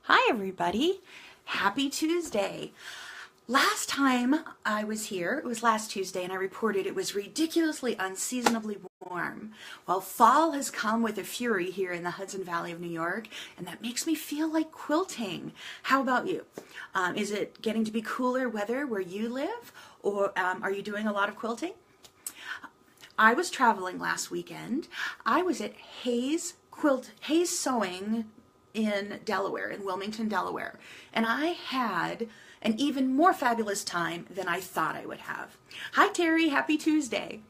Hi everybody, happy Tuesday. Last time I was here, it was last Tuesday, and I reported it was ridiculously unseasonably warm. Well, fall has come with a fury here in the Hudson Valley of New York, and that makes me feel like quilting. How about you? Is it getting to be cooler weather where you live, or are you doing a lot of quilting? I was traveling last weekend. I was at Hayes Sewing in Delaware, in Wilmington, Delaware. And I had an even more fabulous time than I thought I would have. Hi Terry, happy Tuesday.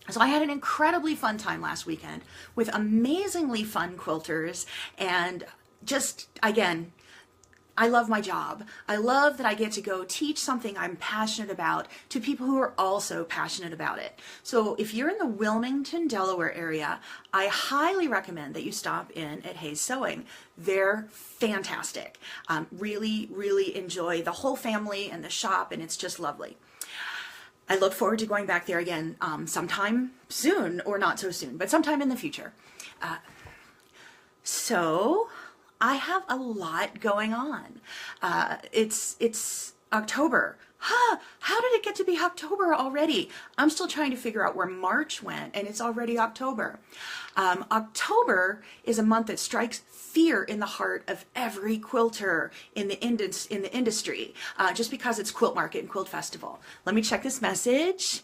So I had an incredibly fun time last weekend with amazingly fun quilters and just, again, I love my job. I love that I get to go teach something I'm passionate about to people who are also passionate about it. So if you're in the Wilmington, Delaware area, I highly recommend that you stop in at Hayes Sewing. They're fantastic. Really, really enjoy the whole family and the shop, and it's just lovely. I look forward to going back there again sometime soon, or not so soon, but sometime in the future. So I have a lot going on. It's October. How did it get to be October already? I'm still trying to figure out where March went, and it's already October. October is a month that strikes fear in the heart of every quilter in the industry, just because it's Quilt Market and Quilt Festival. Let me check this message.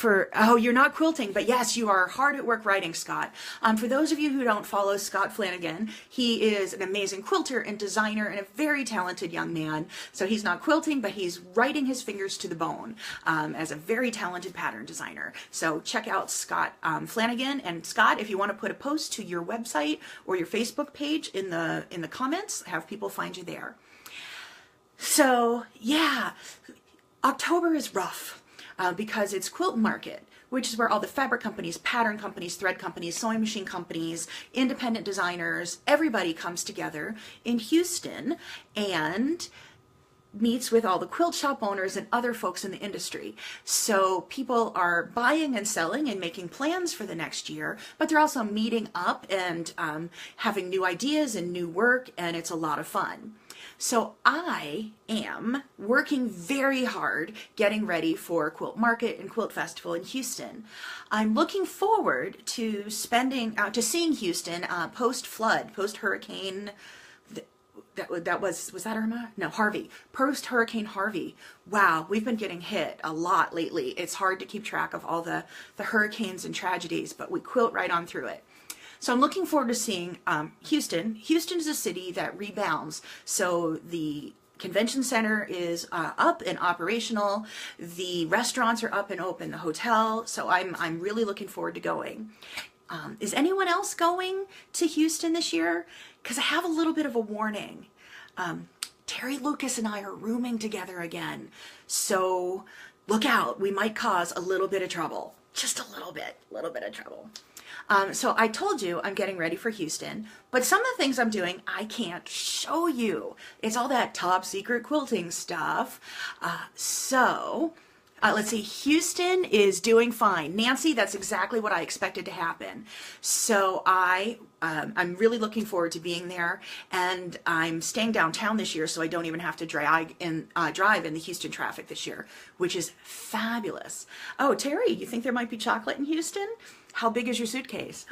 Oh, you're not quilting, but yes, you are hard at work writing, Scott. For those of you who don't follow Scott Flanagan, he is an amazing quilter and designer and a very talented young man. So he's not quilting, but he's writing his fingers to the bone as a very talented pattern designer. So check out Scott Flanagan. And Scott, if you want to put a post to your website or your Facebook page in the comments, have people find you there. So yeah, October is rough. Because it's Quilt Market, which is where all the fabric companies, pattern companies, thread companies, sewing machine companies, independent designers, everybody comes together in Houston and meets with all the quilt shop owners and other folks in the industry. So people are buying and selling and making plans for the next year, but they're also meeting up and having new ideas and new work, and it's a lot of fun. So I am working very hard getting ready for Quilt Market and Quilt Festival in Houston. I'm looking forward to seeing Houston post-flood, post-hurricane. Was that Irma? No, Harvey. Post-Hurricane Harvey. Wow, we've been getting hit a lot lately. It's hard to keep track of all the hurricanes and tragedies, but we quilt right on through it. So I'm looking forward to seeing Houston. Houston is a city that rebounds. So the convention center is up and operational. The restaurants are up and open, the hotel. So I'm really looking forward to going. Is anyone else going to Houston this year? Because I have a little bit of a warning. Terry Lucas and I are rooming together again. So look out, we might cause a little bit of trouble. Just a little bit of trouble. So I told you I'm getting ready for Houston, but some of the things I'm doing I can't show you. It's all that top secret quilting stuff. Let's see, Houston is doing fine. Nancy, that's exactly what I expected to happen. So I'm really looking forward to being there, and I'm staying downtown this year so I don't even have to drive in the Houston traffic this year, which is fabulous. Oh, Terry, you think there might be chocolate in Houston? How big is your suitcase?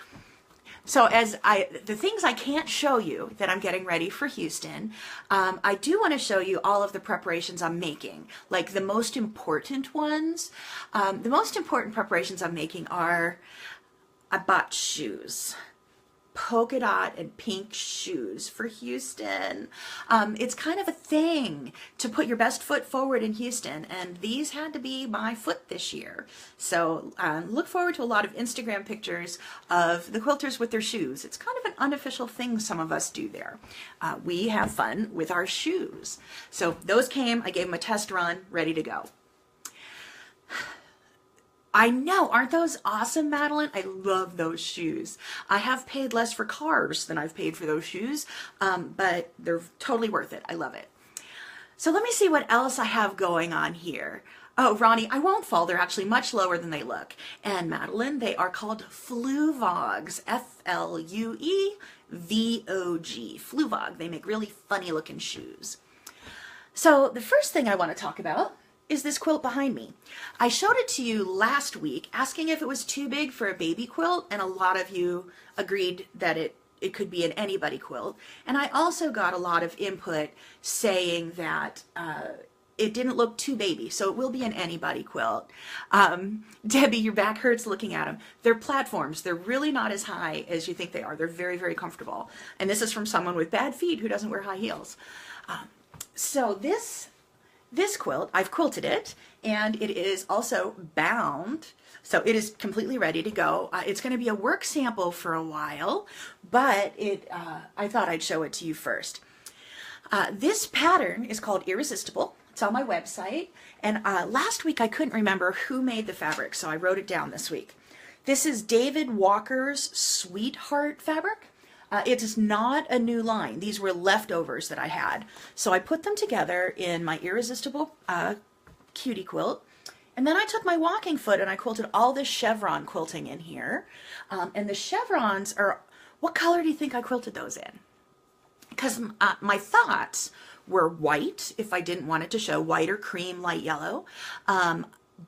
So the things I can't show you that I'm getting ready for Houston, I do want to show you all of the preparations I'm making, like the most important ones. The most important preparations I'm making are, I bought shoes. Polka dot and pink shoes for Houston. It's kind of a thing to put your best foot forward in Houston, and these had to be my foot this year. So look forward to a lot of Instagram pictures of the quilters with their shoes. It's kind of an unofficial thing some of us do there. We have fun with our shoes. So those came, I gave them a test run, ready to go. I know, aren't those awesome, Madeline? I love those shoes. I have paid less for cars than I've paid for those shoes, but they're totally worth it. I love it. So let me see what else I have going on here. Oh, Ronnie, I won't fall. They're actually much lower than they look. And Madeline, they are called Fluevogs. F-L-U-E-V-O-G. Fluvog. They make really funny looking shoes. So the first thing I want to talk about is this quilt behind me. I showed it to you last week asking if it was too big for a baby quilt, and a lot of you agreed that it could be an anybody quilt. And I also got a lot of input saying that it didn't look too baby, so it will be an anybody quilt. Debbie, your back hurts looking at them. They're platforms. They're really not as high as you think they are. They're very, very comfortable. And this is from someone with bad feet who doesn't wear high heels. So this quilt, I've quilted it, and it is also bound. So it is completely ready to go. It's going to be a work sample for a while, but I thought I'd show it to you first. This pattern is called Irresistible. It's on my website, and last week I couldn't remember who made the fabric, so I wrote it down this week. This is David Walker's Sweetheart fabric. It is not a new line. These were leftovers that I had. So I put them together in my Irresistible Cutie quilt. And then I took my walking foot and I quilted all this chevron quilting in here. And the chevrons are, what color do you think I quilted those in? Because my thoughts were white, if I didn't want it to show, white or cream, light yellow,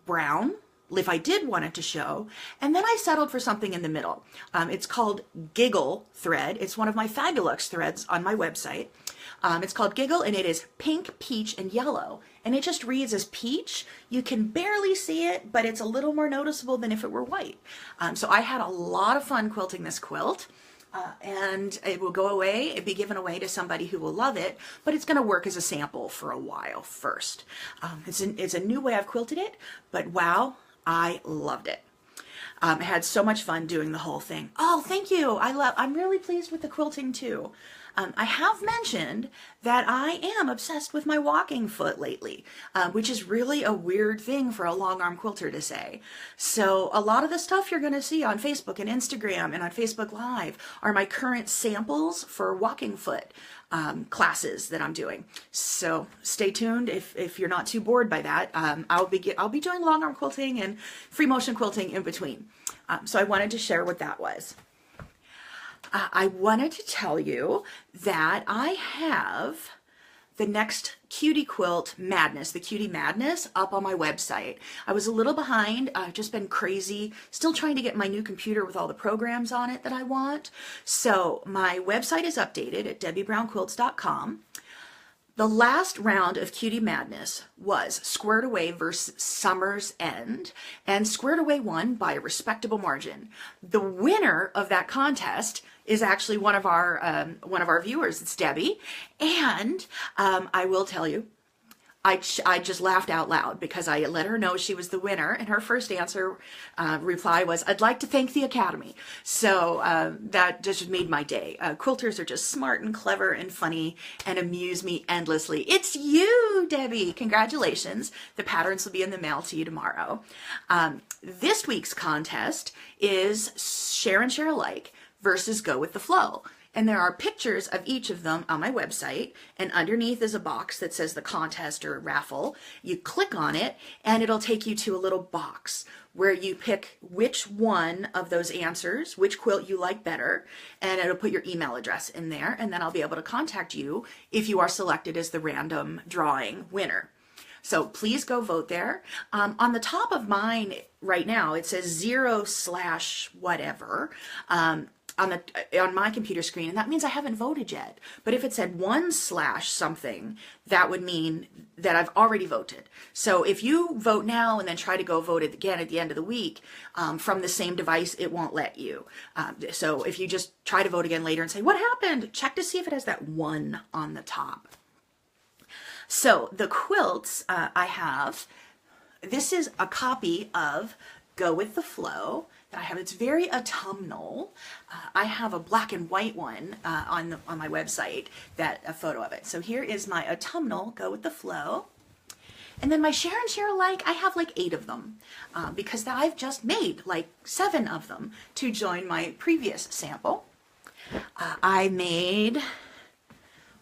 brown, if I did want it to show, and then I settled for something in the middle. It's called Giggle thread. It's one of my FabuLux threads on my website. It's called Giggle, and it is pink, peach, and yellow. And it just reads as peach. You can barely see it, but it's a little more noticeable than if it were white. So I had a lot of fun quilting this quilt. And it will go away, it'll be given away to somebody who will love it, but it's going to work as a sample for a while first. It's a new way I've quilted it, but wow, I loved it. I had so much fun doing the whole thing. Oh, thank you. I'm really pleased with the quilting too. I have mentioned that I am obsessed with my walking foot lately, which is really a weird thing for a long arm quilter to say. So a lot of the stuff you're going to see on Facebook and Instagram and on Facebook Live are my current samples for walking foot classes that I'm doing. So stay tuned if you're not too bored by that. I'll be doing long arm quilting and free motion quilting in between. So I wanted to share what that was. I wanted to tell you that I have the next Cutie quilt madness, the Cutie madness, up on my website. I was a little behind. I've just been crazy, still trying to get my new computer with all the programs on it that I want. So my website is updated at DebbyBrownQuilts.com. The last round of Cutie Madness was Squared Away versus Summer's End, and Squared Away won by a respectable margin. The winner of that contest is actually one of our viewers. It's Debbie, and I will tell you, I just laughed out loud because I let her know she was the winner, and her first reply was, "I'd like to thank the Academy." So that just made my day. Quilters are just smart and clever and funny and amuse me endlessly. It's you, Debbie. Congratulations. The patterns will be in the mail to you tomorrow. This week's contest is Share and Share Alike versus Go with the Flow. And there are pictures of each of them on my website, and underneath is a box that says the contest or raffle. You click on it and it'll take you to a little box where you pick which one of those answers, which quilt you like better, and it'll put your email address in there, and then I'll be able to contact you if you are selected as the random drawing winner. So please go vote there. On the top of mine right now, it says 0/whatever. On my computer screen, and that means I haven't voted yet. But if it said 1/something, that would mean that I've already voted. So if you vote now and then try to go vote it again at the end of the week from the same device, it won't let you. So if you just try to vote again later and say, "What happened?" check to see if it has that 1 on the top. So the quilts I have, this is a copy of Go with the Flow that I have. It's very autumnal. I have a black and white one on my website, a photo of it. So here is my autumnal Go with the Flow. And then my Share and Share Alike, I have like 8 of them because I've just made like 7 of them to join my previous sample. I made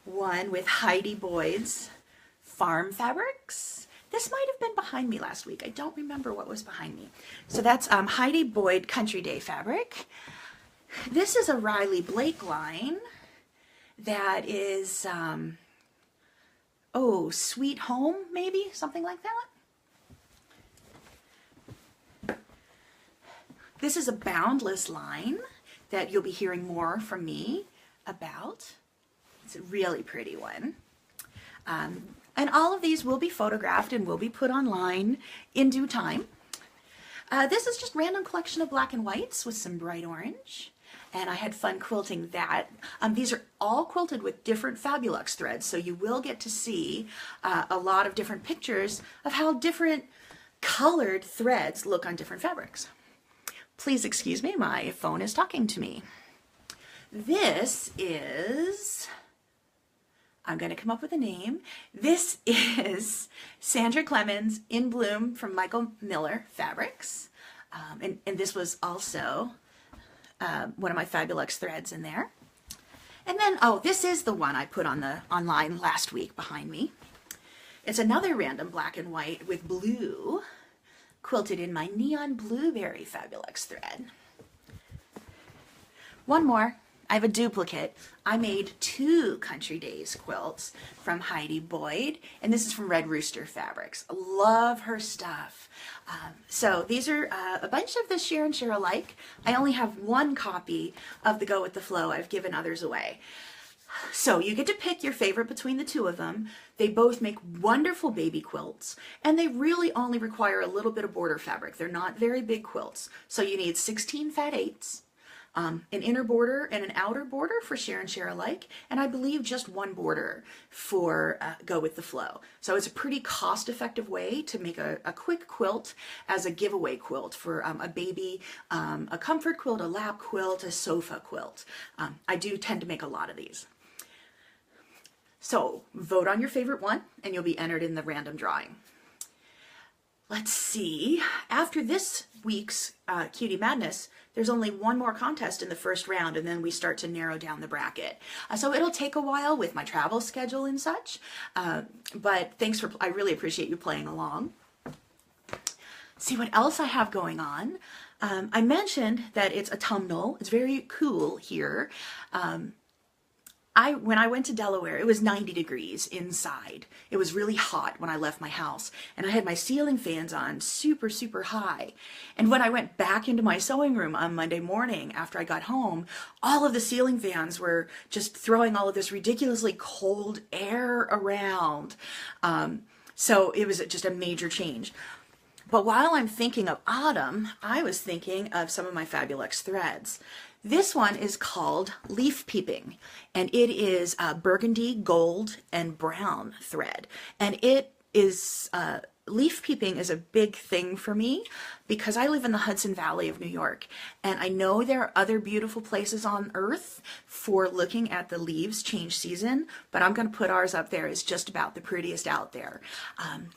one with Heidi Boyd's Farm Fabrics. This might have been behind me last week. I don't remember what was behind me. So that's Heidi Boyd Country Day fabric. This is a Riley Blake line that is, oh, Sweet Home, maybe? Something like that. This is a boundless line that you'll be hearing more from me about. It's a really pretty one. And all of these will be photographed and will be put online in due time. This is just random collection of black and whites with some bright orange. And I had fun quilting that. These are all quilted with different FabuLux threads, so you will get to see a lot of different pictures of how different colored threads look on different fabrics. Please excuse me, my phone is talking to me. This is, I'm going to come up with a name. This is Sandra Clemens In Bloom from Michael Miller Fabrics. And this was also one of my FabuLux threads in there. And then, oh, this is the one I put on the online last week behind me. It's another random black and white with blue, quilted in my Neon Blueberry FabuLux thread. One more. I have a duplicate. I made 2 Country Days quilts from Heidi Boyd, and this is from Red Rooster Fabrics. Love her stuff. So these are a bunch of the share and share alike. I only have 1 copy of the Go With The Flow. I've given others away. So you get to pick your favorite between the 2 of them. They both make wonderful baby quilts, and they really only require a little bit of border fabric. They're not very big quilts. So you need 16 fat 8s. An inner border and an outer border for share and share alike, and I believe just 1 border for Go With The Flow. So it's a pretty cost-effective way to make a quick quilt as a giveaway quilt for a baby, a comfort quilt, a lap quilt, a sofa quilt. I do tend to make a lot of these. So vote on your favorite one, and you'll be entered in the random drawing. Let's see, after this week's Cutie Madness, there's only 1 more contest in the first round, and then we start to narrow down the bracket. So it'll take a while with my travel schedule and such, but thanks for, I really appreciate you playing along. See what else I have going on. I mentioned that it's autumnal. It's very cool here. When I went to Delaware, it was 90 degrees inside. It was really hot when I left my house, and I had my ceiling fans on super, super high. And when I went back into my sewing room on Monday morning after I got home, all of the ceiling fans were just throwing all of this ridiculously cold air around. So it was just a major change. But while I'm thinking of autumn, I was thinking of some of my FabuLux threads. This one is called Leaf Peeping, and it is burgundy, gold, and brown thread. And it is, leaf peeping is a big thing for me because I live in the Hudson Valley of New York, and I know there are other beautiful places on earth for looking at the leaves change season, but I'm going to put ours up there as just about the prettiest out there.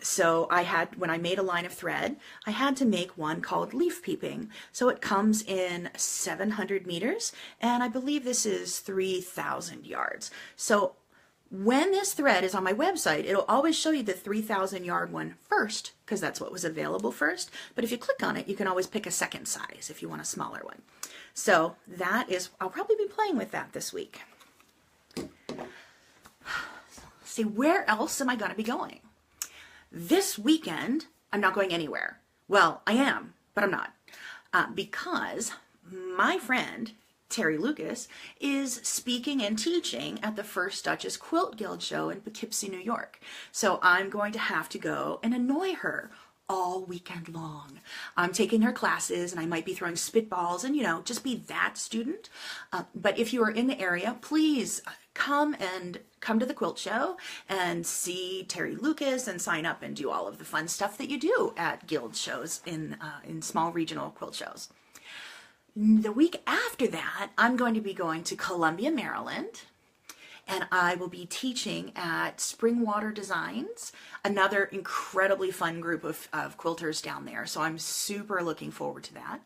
So when I made a line of thread, I had to make one called Leaf Peeping. So it comes in 700 meters, and I believe this is 3,000 yards. So when this thread is on my website, it'll always show you the 3,000 yard one first, because that's what was available first. But if you click on it, you can always pick a second size if you want a smaller one. So that is, I'll probably be playing with that this week. See, where else am I going to be going? This weekend, I'm not going anywhere. Well, I am, but I'm not. Because my friend, Terry Lucas, is speaking and teaching at the First Duchess Quilt Guild show in Poughkeepsie, New York. So I'm going to have to go and annoy her all weekend long. I'm taking her classes, and I might be throwing spitballs and, you know, just be that student. But if you are in the area, please come to the quilt show and see Terry Lucas and sign up and do all of the fun stuff that you do at guild shows in small regional quilt shows. The week after that, I'm going to be going to Columbia, Maryland, and I will be teaching at Springwater Designs, another incredibly fun group of quilters down there, so I'm super looking forward to that.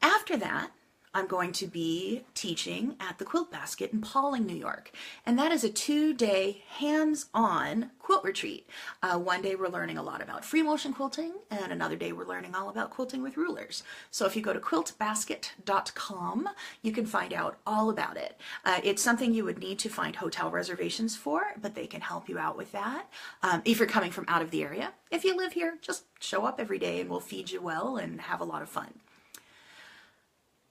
After that, I'm going to be teaching at the Quilt Basket in Pawling, New York. And that is a 2-day hands-on quilt retreat. One day we're learning a lot about free motion quilting, and another day we're learning all about quilting with rulers. So if you go to quiltbasket.com, you can find out all about it. It's something you would need to find hotel reservations for, but they can help you out with that. If you're coming from out of the area. If you live here, just show up every day and we'll feed you well and have a lot of fun.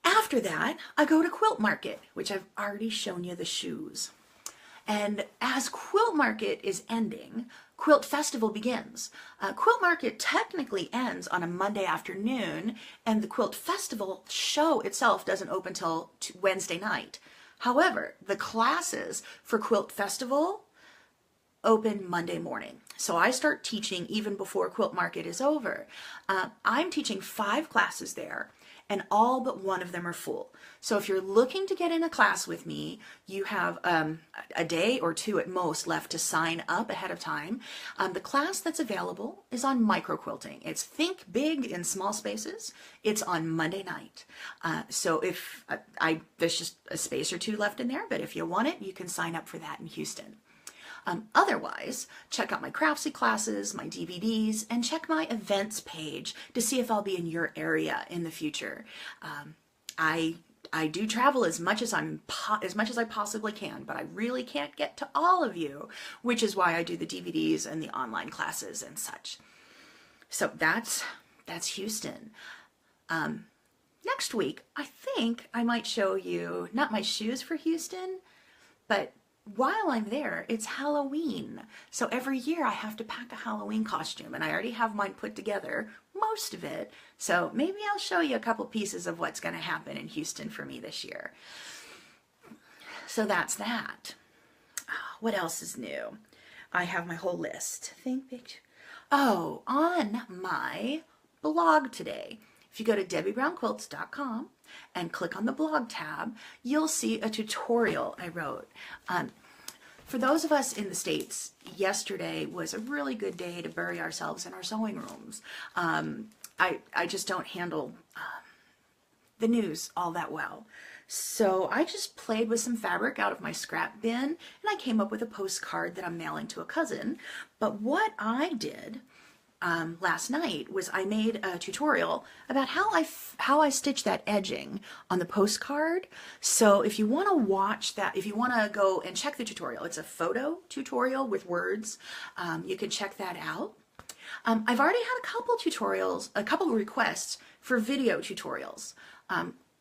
After that, I go to Quilt Market, which I've already shown you the shoes. And as Quilt Market is ending, Quilt Festival begins. Quilt Market technically ends on a Monday afternoon, and the Quilt Festival show itself doesn't open till Wednesday night. However, the classes for Quilt Festival open Monday morning. So I start teaching even before Quilt Market is over. I'm teaching 5 classes there, and all but one of them are full. So if you're looking to get in a class with me, you have a day or 2 at most left to sign up ahead of time. The class that's available is on micro quilting. It's think big in small spaces. It's on Monday night. So if there's just a space or 2 left in there, but if you want it, you can sign up for that in Houston. Otherwise, check out my Craftsy classes, my DVDs, and check my events page to see if I'll be in your area in the future. I do travel as much as I possibly can, but I really can't get to all of you, which is why I do the DVDs and the online classes and such. So that's Houston. Next week, I think I might show you not my shoes for Houston, but while I'm there, it's Halloween. So every year I have to pack a Halloween costume, and I already have mine put together, most of it. So maybe I'll show you a couple pieces of what's going to happen in Houston for me this year. So that's that. What else is new? I have my whole list. Think big. Oh, on my blog today. If you go to DebbyBrownQuilts.com and click on the blog tab, you'll see a tutorial I wrote. For those of us in the States, yesterday was a really good day to bury ourselves in our sewing rooms. I just don't handle the news all that well. So I just played with some fabric out of my scrap bin, and I came up with a postcard that I'm mailing to a cousin. But what I did last night was I made a tutorial about how I stitch that edging on the postcard. So if you want to watch that, if you want to go and check the tutorial, it's a photo tutorial with words. You can check that out. I've already had a couple tutorials, a couple requests for video tutorials.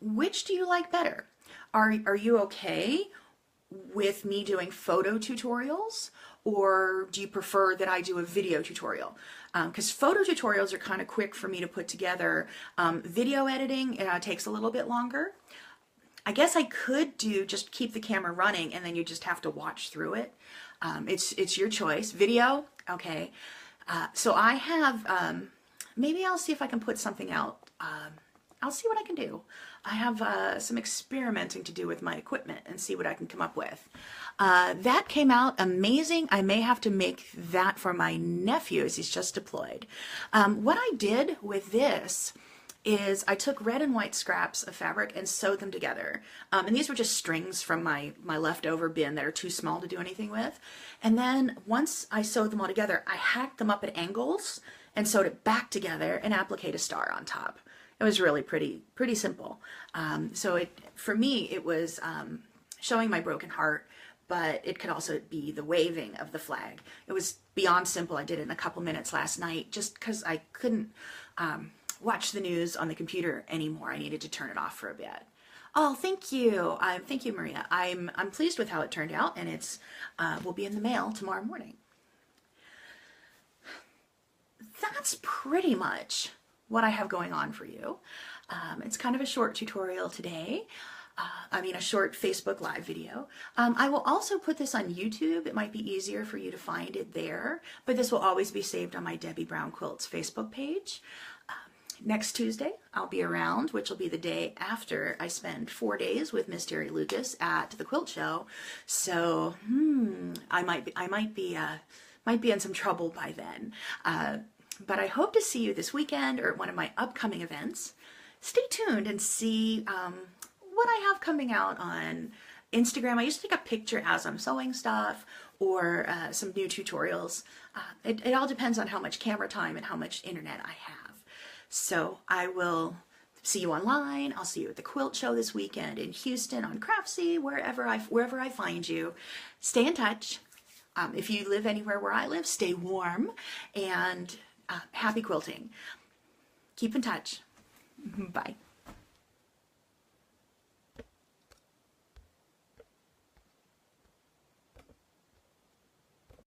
Which do you like better? Are you okay with me doing photo tutorials, or do you prefer that I do a video tutorial? Because photo tutorials are kind of quick for me to put together. Video editing takes a little bit longer. I guess I could just keep the camera running and then you just have to watch through it. It's your choice. Video, okay. So I have, maybe I'll see if I can put something out. I'll see what I can do. I have some experimenting to do with my equipment and see what I can come up with. That came out amazing. I may have to make that for my nephew as he's just deployed. What I did with this is I took red and white scraps of fabric and sewed them together. And these were just strings from my leftover bin that are too small to do anything with. And then once I sewed them all together, I hacked them up at angles and sewed it back together and appliqued a star on top. It was really pretty simple. So for me, it was showing my broken heart, but it could also be the waving of the flag. It was beyond simple. I did it in a couple minutes last night just because I couldn't watch the news on the computer anymore. I needed to turn it off for a bit. Oh, thank you. Thank you, Maria. I'm pleased with how it turned out, and it's will be in the mail tomorrow morning. That's pretty much what I have going on for you. It's kind of a short tutorial today. A short Facebook Live video. I will also put this on YouTube. It might be easier for you to find it there, but this will always be saved on my Debbie Brown Quilts Facebook page. Next Tuesday, I'll be around, which will be the day after I spend 4 days with Miss Terry Lucas at the Quilt Show. So, I might be in some trouble by then. But I hope to see you this weekend or at one of my upcoming events. Stay tuned and see what I have coming out on Instagram. I used to take a picture as I'm sewing stuff, or some new tutorials. It all depends on how much camera time and how much internet I have. So I will see you online. I'll see you at the quilt show this weekend in Houston, on Craftsy, wherever I find you. Stay in touch. If you live anywhere where I live, stay warm, and happy quilting. Keep in touch. Bye.